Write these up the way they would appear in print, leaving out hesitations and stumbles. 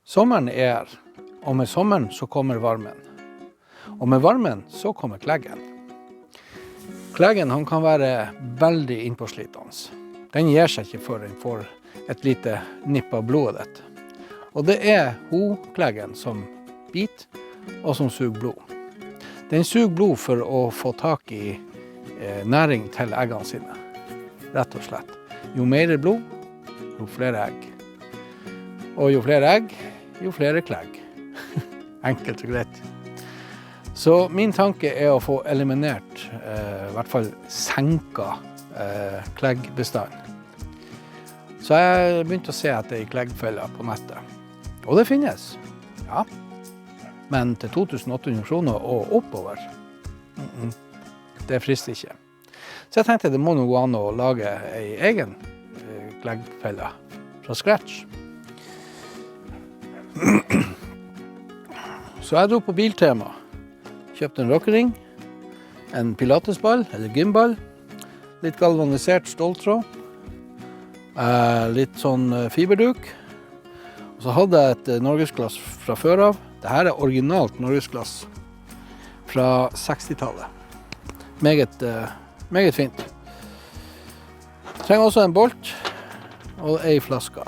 Sommeren er her, og med sommeren så kommer varmen. Og med varmen så kommer kleggen. Kleggen han kan være veldig innpåslitende. Den gir seg ikke før den får et lite nipp av blodet ditt. Og det er kleggen som biter og som suger blod. Den suger blod for å få tak i næring til eggene sine, rett og slett. Jo mer blod, jo flere egg. Og jo flere egg, jo flere klegg. Enkelt og greit. Så min tanke er å få eliminert, i hvert fall senka kleggbestanden. Så jeg begynte å se etter i kleggfeller på nettet. Og det finnes, ja. Men til 2800 kroner og oppover, det frister ikke. Så jeg tenkte det må nå gå an å lage en egen kleggfelle fra scratch. Så jeg dro på Biltema, kjøpte en rockering, en pilatesball eller gymball, litt galvanisert ståltråd, litt sånn fiberduk, og så hadde jeg et norgesglass fra før av. Dette er originalt norgesglass fra 60-tallet. Meget fint. Jeg trenger også en bolt og en flaske.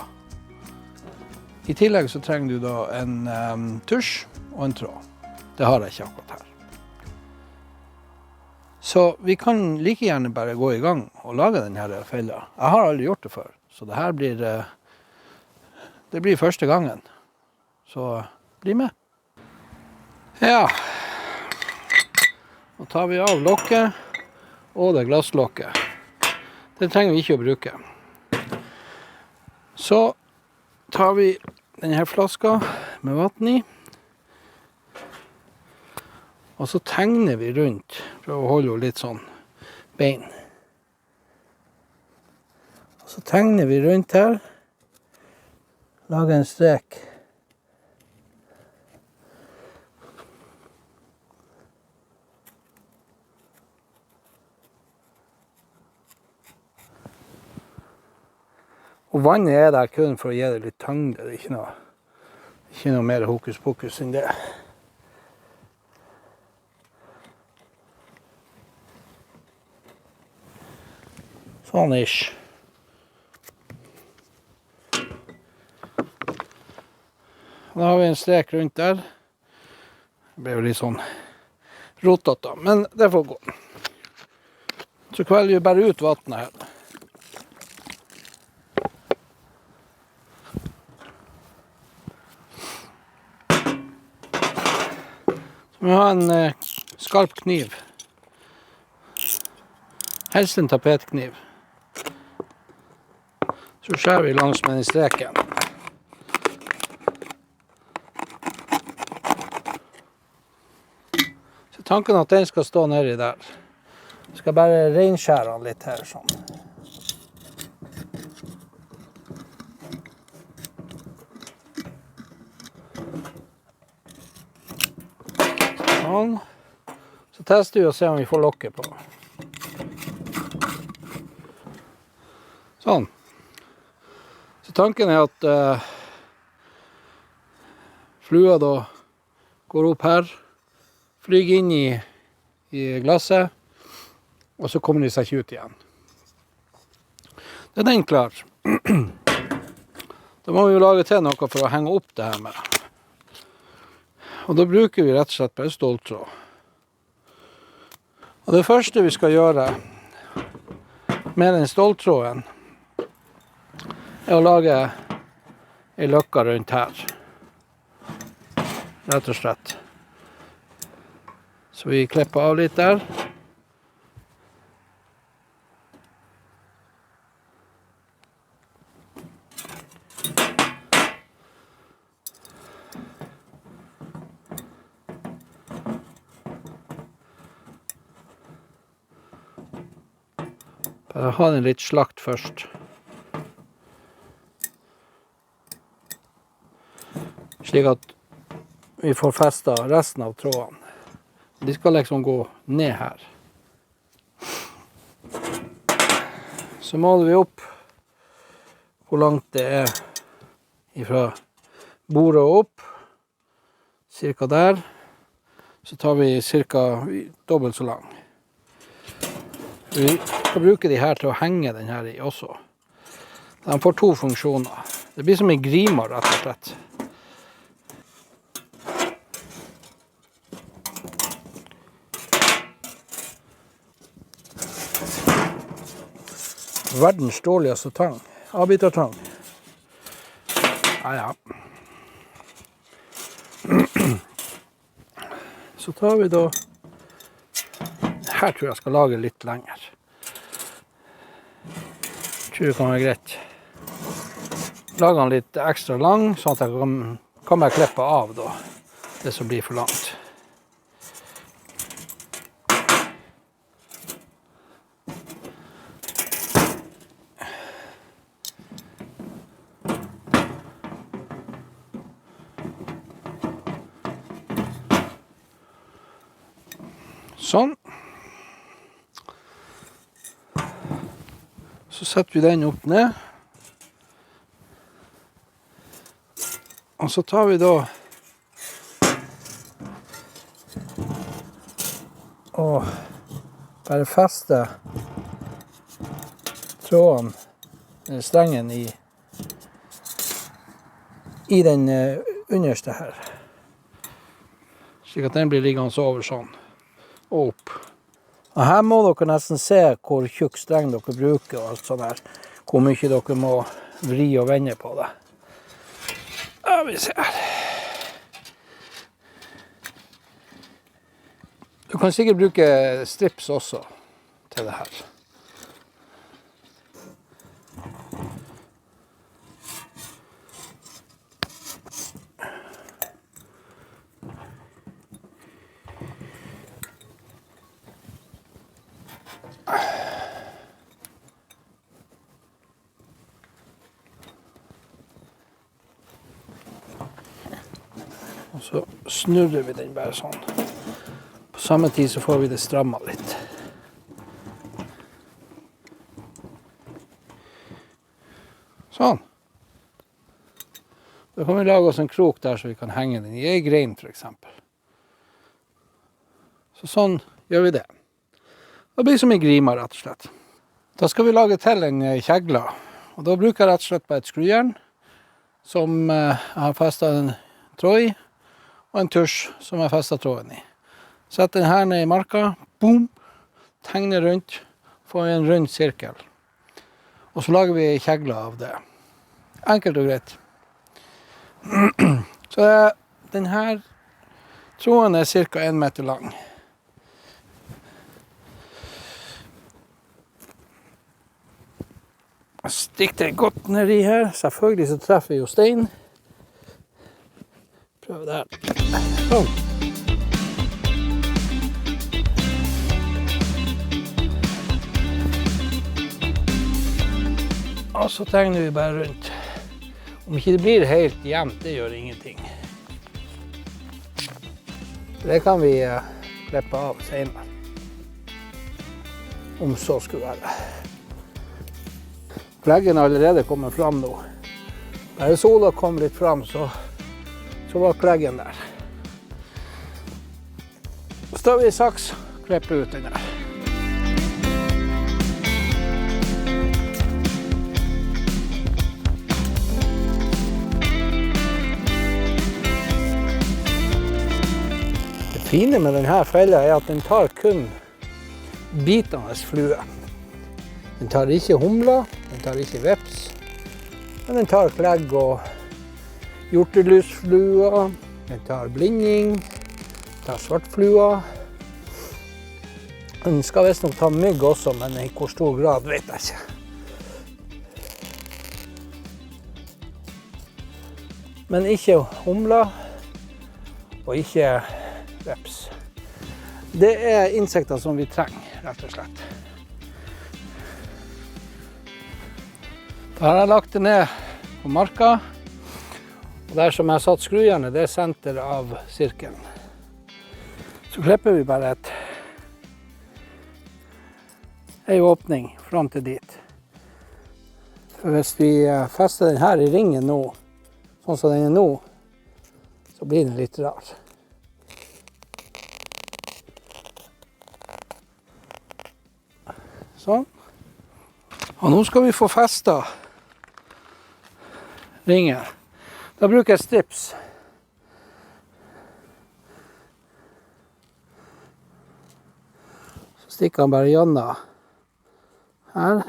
I tillegg så trenger du da en tusj og en tråd. Det har jeg ikke akkurat her. Så vi kan like gjerne bare gå i gang og lage denne fella. Jeg har aldri gjort det før, så det her blir første gangen. Så bli med. Ja, nå tar vi av lokket og det glasslokket. Det trenger vi ikke å bruke. Så tar vi denne flaska med vann i, og så tegner vi rundt, for å holde litt sånn bein. Og så tegner vi rundt her, lager en strek. Og vannet er der kun for å gi det litt tyngde, det er ikke noe mer hokus pokus enn det. Sånn ish. Da har vi en strek rundt der. Det ble jo litt sånn rotete, men det får gå. Så kvelder vi bare ut vannet her. Vi har en skarp kniv. Helst en tapetkniv. Så skjærer vi langs med den streken. Så tanken at den skal stå nedi der. Jeg skal bare reinskjære den litt her sånn. Sånn. Så tester vi og ser om vi får lokket på. Sånn. Så tanken er at flua da går opp her, flyger inn i glasset, og så kommer de seg ikke ut igjen. Det er den klar. Da må vi jo lage til noe for å henge opp det her med. Og da bruker vi rett og slett bare ståltråd. Og det første vi skal gjøre med den ståltråden er å lage en løkke rundt her. Rett og slett. Så vi klipper av litt der. Bare ha den litt slakt først. Slik at vi får festet resten av trådene. De skal liksom gå ned her. Så måler vi opp hvor langt det er ifra borer opp, cirka der. Så tar vi cirka dobbelt så lang. Vi skal bruke de her til å henge den her i også. Den får 2 funksjoner. Det blir som en grima, rett og slett. Verdens dårligste tang. Avbitertang. Ja. Så tar vi da... Her tror jeg skal lage litt lenger. Jeg tror det kan være greit. Lager den litt ekstra lang, sånn at jeg kan bare klippe av da, det som blir for langt. Sånn. Så setter vi den opp ned. Og så tar vi da og bare fester tråden, eller strengen i den underste her. Slik at den blir liggende over sånn, og opp. Og her må dere nesten se hvor tjukk streng dere bruker og alt sånt her. Hvor mye dere må vri og vende på det. Ja, vi ser. Du kan sikkert bruke strips også til det her. Og så snurrer vi den bare sånn. På samme tid så får vi det strammet litt. Sånn. Da kan vi lage oss en krok der så vi kan henge den i en grein for eksempel. Så sånn gjør vi det. Det blir som en grima rett og slett. Da skal vi lage til en kjegla. Og da bruker jeg rett og slett bare et skrujern som jeg har festet en tråd i. Og en tusj som jeg festet tråden i. Sett den her ned i marka, boom, tegne rundt, få en rund sirkel. Og så lager vi kjegler av det. Enkelt og greit. Så den her tråden er cirka 1 meter lang. Jeg stikker det godt ned i her, selvfølgelig så treffer jeg jo stein. Prøv der. Sånn. Og så tegner vi bare rundt. Om ikke det blir helt jevnt, det gjør ingenting. Det kan vi klippe av senere. Om så skulle være. Kleggen er allerede kommet fram nå. Bare sola kom litt fram, så var kleggen der. Så tar vi saks, klipper ut den der. Det fine med denne fella er at den tar kun bitende flue. Den tar ikke humler, den tar ikke veps, men den tar klegg og hjortelusflua, den tar blinding, den tar svartflua. Den skal visst nok ta mygg også, men i hvor stor grad vet jeg ikke. Men ikke humler, og ikke veps. Det er insekter som vi trenger, rett og slett. Da har jeg lagt det ned på marka. Og der som jeg har satt skrujernet, det er senter av sirkelen. Så klipper vi bare en åpning fram til dit. For hvis vi fester den her i ringen nå, sånn som den er nå, så blir den litt rar. Sånn. Og nå skal vi få festet ringen. Da bruker jeg strips. Så stikker han bare gjennom her.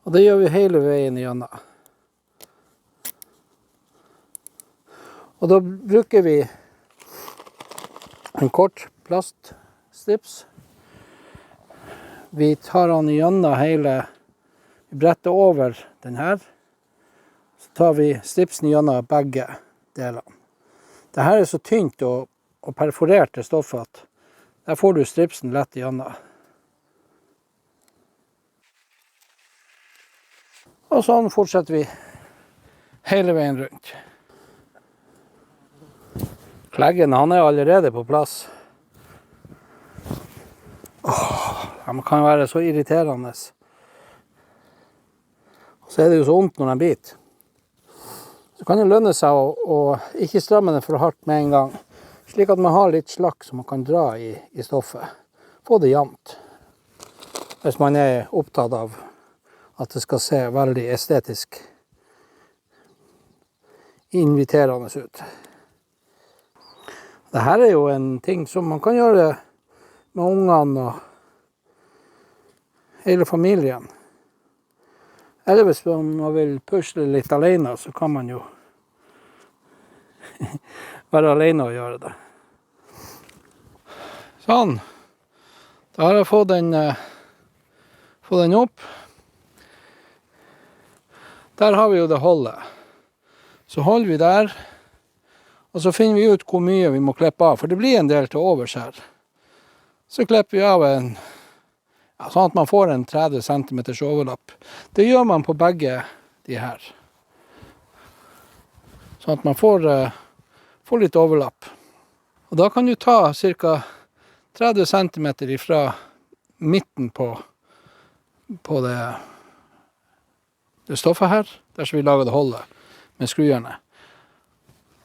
Og det gjør vi hele veien gjennom. Og da bruker vi en kort plaststrips. Vi tar den gjennom hele, vi bretter over den her. Så tar vi stripsen gjennom begge delene. Dette er så tynt og perforert det stoffet at der får du stripsen lett gjennom. Og sånn fortsetter vi hele veien rundt. Kleggen, han er allerede på plass. De kan være så irriterende. Og så er det jo så ondt når de biter. Så kan det lønne seg å ikke stramme den for hardt med en gang, slik at man har litt slakk som man kan dra i stoffet. Få det jevnt. Hvis man er opptatt av at det skal se veldig estetisk inviterende ut. Dette er jo en ting som man kan gjøre med ungene og hele familien. Eller hvis man vil pusle litt alene, så kan man jo være alene og gjøre det. Sånn. Da har jeg fått den opp. Der har vi jo det holdet. Så holder vi der, og så finner vi ut hvor mye vi må klippe av, for det blir en del til overs her. Så klipper vi av sånn at man får en 30 cm overlapp. Det gjør man på begge de her. Sånn at man får litt overlapp. Og da kan du ta ca. 30 cm fra midten på det stoffet her, der som vi lager det holdet med skrujerne.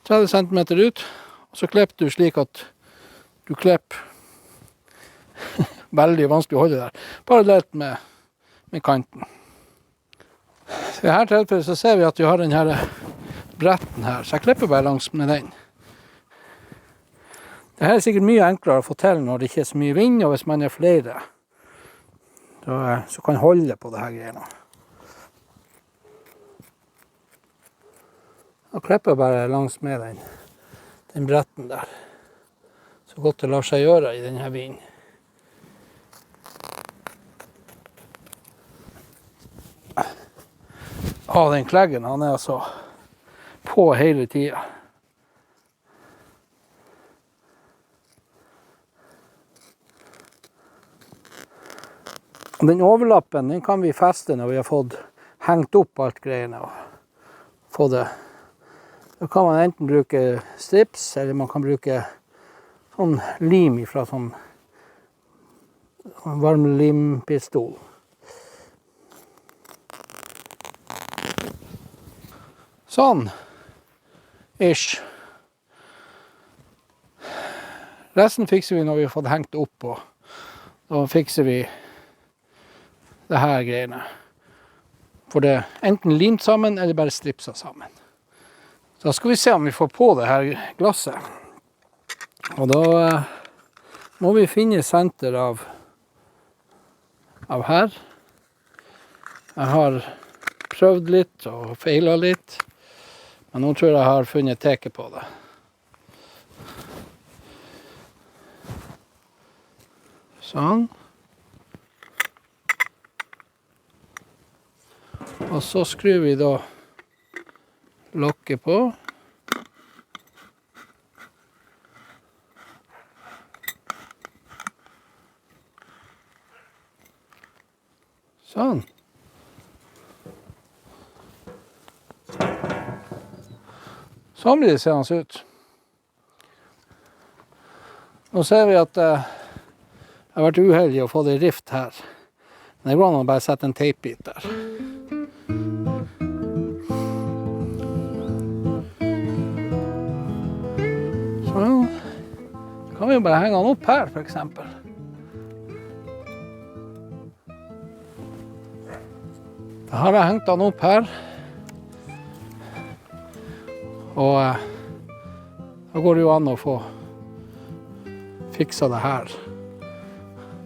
30 cm ut, og så klipper du slik at du klipper veldig vanskelig å holde der, parallelt med kanten. I dette tilfellet så ser vi at vi har denne bretten her, så jeg klipper bare langs med den. Dette er sikkert mye enklere å få til når det ikke er så mye vind, og hvis man er flere, så kan holde på dette greiene. Og klipper bare langs med den bretten der, så godt det lar seg gjøre i denne vinen. Den kleggen, han er altså på hele tiden. Den overlappen, den kan vi feste når vi har fått hengt opp alt greiene og få det. Da kan man enten bruke strips, eller man kan bruke sånn lim fra sånn varmlimpistol. Sånn, ish. Resten fikser vi når vi har fått hengt opp, og da fikser vi det her greiene. For det er enten limt sammen, eller bare stripsa sammen. Da skal vi se om vi får på det her glasset. Og da må vi finne senter av her. Jeg har prøvd litt og feilet litt. Men nå tror jeg har funnet teket på det. Sånn. Og så skrur vi da lokket på. Sånn. Sånn blir det seende ut. Nå ser vi at jeg har vært uheldig å få det rift her. Men det går an å bare sette en teipbit der. Kan vi jo bare henge den opp her, for eksempel. Da har jeg hengt den opp her. Og da går det jo an å få fiksa det her.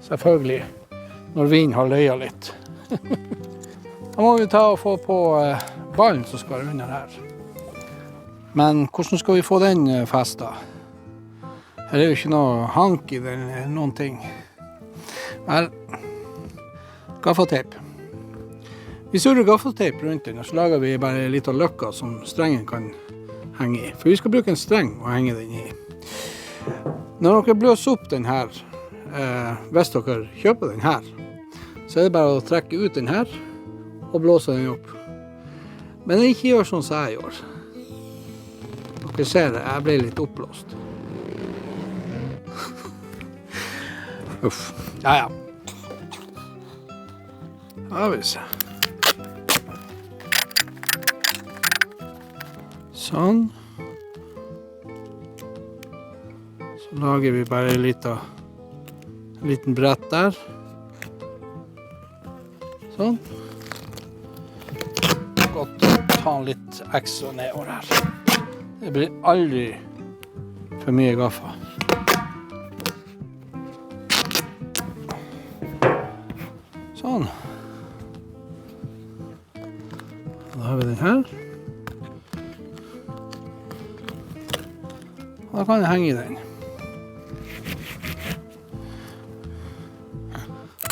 Selvfølgelig, når vinden har løya litt. Da må vi ta og få på ballen som skal under her. Men hvordan skal vi få den festet? Her er jo ikke noe hank i den eller noen ting. Vel, gaffateip. Vi surrer gaffateip rundt den, og så lager vi bare litt av løkka som strengen kan henge i. For vi skal bruke en streng og henge den i. Når dere blåser opp den her, hvis dere kjøper den her, så er det bare å trekke ut den her og blåse den opp. Men ikke gjør sånn som jeg gjør. Dere ser det, jeg ble litt oppblåst. Uff, ja. Da vil vi se. Sånn. Så lager vi bare en liten brett der. Sånn. Godt å ta den litt ekstra nedover her. Det blir aldri for mye gaffa. Sånn. Da har vi den her. Og da kan jeg henge i den.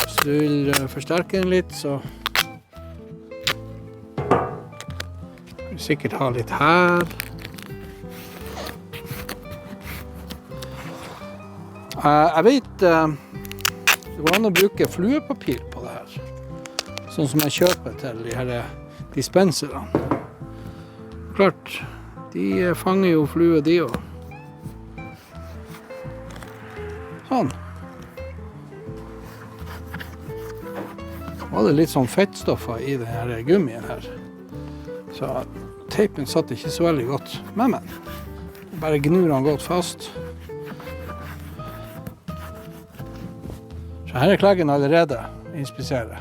Hvis du vil forsterke den litt, så vil du sikkert ha litt her. Jeg vet det går an å bruke fluepapir på det her. Sånn som jeg kjøper til de her dispenserene. Klart, de fanger jo flue de også. Sånn. Var det litt sånn fettstoffer i denne gummien her. Så teipen satt ikke så veldig godt med meg. Bare gnur den godt fast. Så her er kleggen allerede inspisere.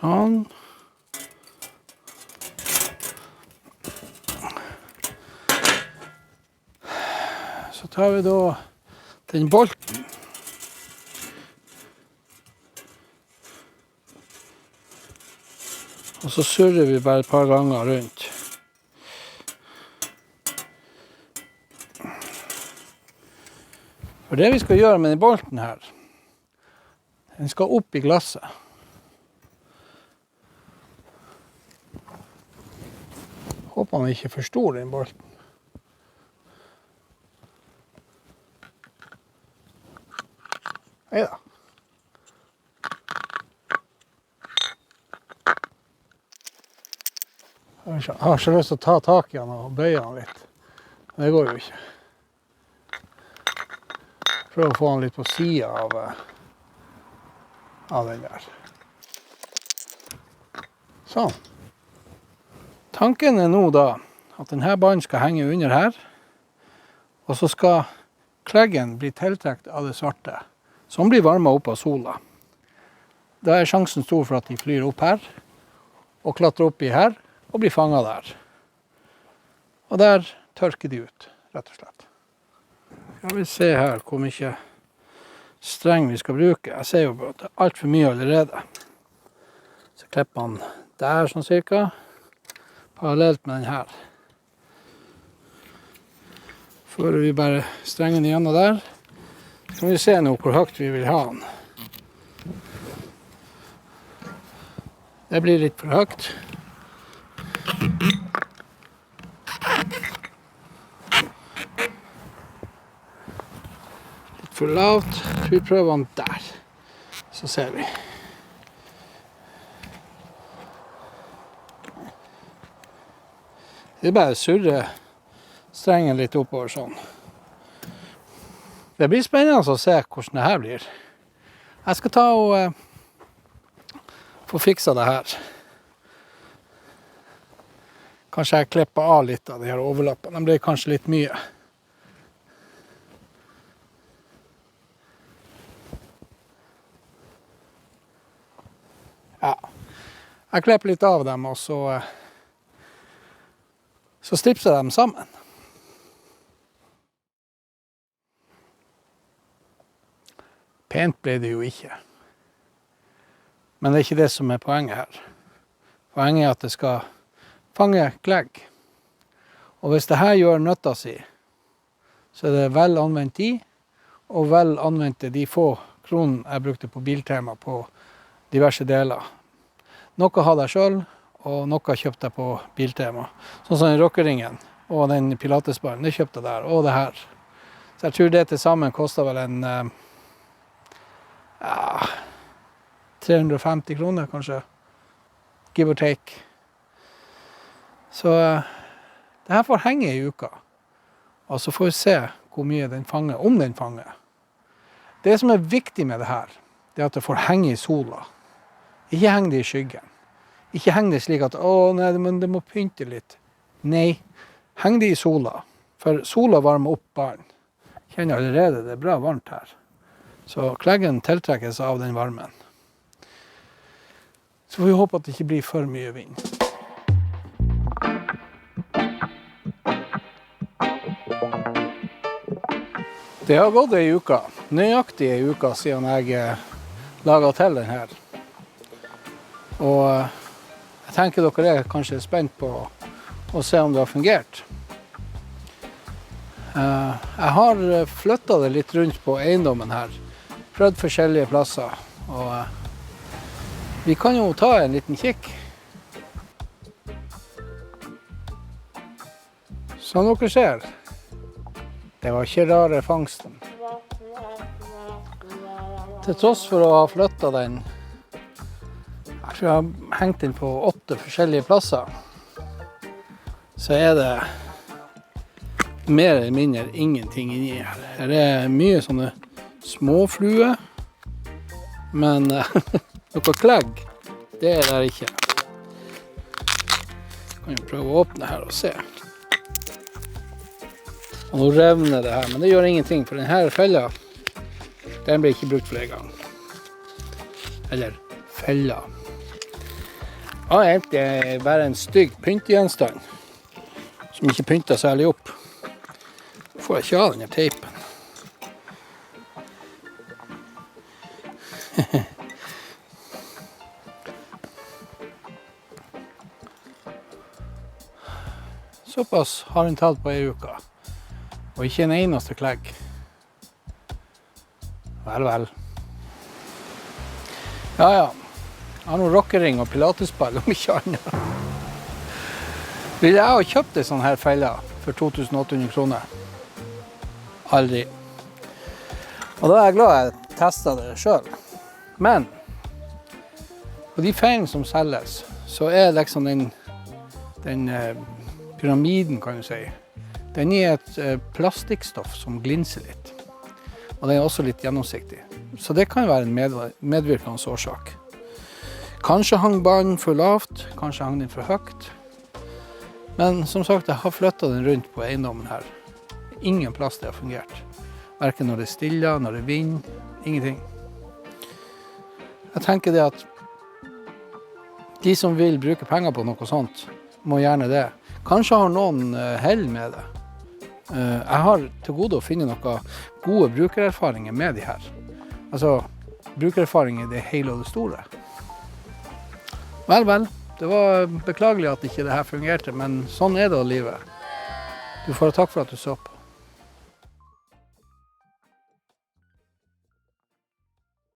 Sånn. Så tar vi da den bolten. Og så surrer vi bare et par ganger rundt. For det vi skal gjøre med den bolten her, den skal opp i glasset. Håper han ikke forstår den bolten. Neida. Jeg har ikke lyst til å ta tak i han og bøye han litt. Det går jo ikke. Prøv å få han litt på siden av den der. Sånn. Tanken er nå da at denne ballen skal henge under her, og så skal kleggen bli tiltrekt av det svarte, som blir varmet opp av sola. Da er sjansen stor for at de flyr opp her, og klatrer opp i her, og blir fanget der. Og der tørker de ut, rett og slett. Jeg vil se her hvor mye streng vi skal bruke. Jeg ser jo at det er alt for mye allerede. Så klipper man der sånn cirka, parallelt med den her. Fører vi bare strengen igjennom der. Så kan vi se nå hvor høyt vi vil ha den. Det blir litt for høyt. Litt for lavt. Vi prøver den der. Så ser vi. Det er bare å surre strengen litt oppover sånn. Det blir spennende å se hvordan det her blir. Jeg skal ta og få fiksa det her. Kanskje jeg klipper av litt av de her overlappene. De ble kanskje litt mye. Ja, jeg klipper litt av dem, og så stripser jeg dem sammen. Pent ble det jo ikke. Men det er ikke det som er poenget her. Poenget er at det skal fange klegg. Og hvis det her gjør nøtta si, så er det vel anvendt tid, og vel anvendte de få kronene jeg brukte på Biltema på diverse deler. Noe hadde jeg selv, og noe kjøpte jeg på Biltema. Sånn som den rockeringen og den pilatesballen, det kjøpte jeg der, og det her. Så jeg tror det til sammen kostet vel en 350 kroner kanskje, give or take. Så det her får henge i uka, og så får vi se hvor mye den fanger, om den fanger. Det som er viktig med det her, det er at det får henge i sola. Ikke heng det i skyggen. Ikke heng det slik at, nei, men det må pynte litt. Nei, heng det i sola. For sola varmer opp ballen. Kjenner allerede, det er bra varmt her. Så kleggen tiltrekkes av den varmen. Så får vi håpe at det ikke blir for mye vind. Det har gått en uke, nøyaktig en uke siden jeg laget til den her. Og jeg tenker dere er kanskje spent på å se om det har fungert. Jeg har flyttet det litt rundt på eiendommen her, prøvd forskjellige plasser, og vi kan jo ta en liten kikk. Som dere ser, det var ikke rare fangsten. Til tross for å ha flyttet den, jeg tror jeg har hengt den på 8 forskjellige plasser, så er det mer eller mindre ingenting inni her. Her er mye sånne småfluer, men noe klegg, det er der ikke. Jeg kan jo prøve å åpne her og se. Og nå revner det her, men det gjør ingenting, for denne fella, den ble ikke brukt flere ganger. Eller fella. Ja, det er bare en stygg pyntegjenstand, som ikke pynter særlig opp. Nå får jeg ikke av denne teipen. Såpass har den tatt på en uke. Og ikke en eneste klegg. Vel, vel. Ja, ja. Jeg har noen rockering og pilatesball, om ikke annet. Vil jeg ha kjøpt en sånn her felle for 2800 kroner? Aldri. Og da er jeg glad jeg testet det selv. Men, på de feilene som selges, så er liksom den pyramiden, kan du si, den er et plastikkstoff som glinser litt. Og den er også litt gjennomsiktig. Så det kan være en medvirkende årsak. Kanskje hang ballen for lavt, kanskje hang den for høyt. Men som sagt, jeg har flyttet den rundt på eiendommen her. Ingen plass det har fungert. Hverken når det er stille, når det er vind, ingenting. Jeg tenker det at de som vil bruke penger på noe sånt, må gjerne det. Kanskje har noen hell med det. Jeg har til gode å finne noen gode brukererfaringer med de her. Altså, brukererfaringer det hele og det store. Vel, vel. Det var beklagelig at ikke det her fungerte, men sånn er det å livet. Du får takk for at du så på.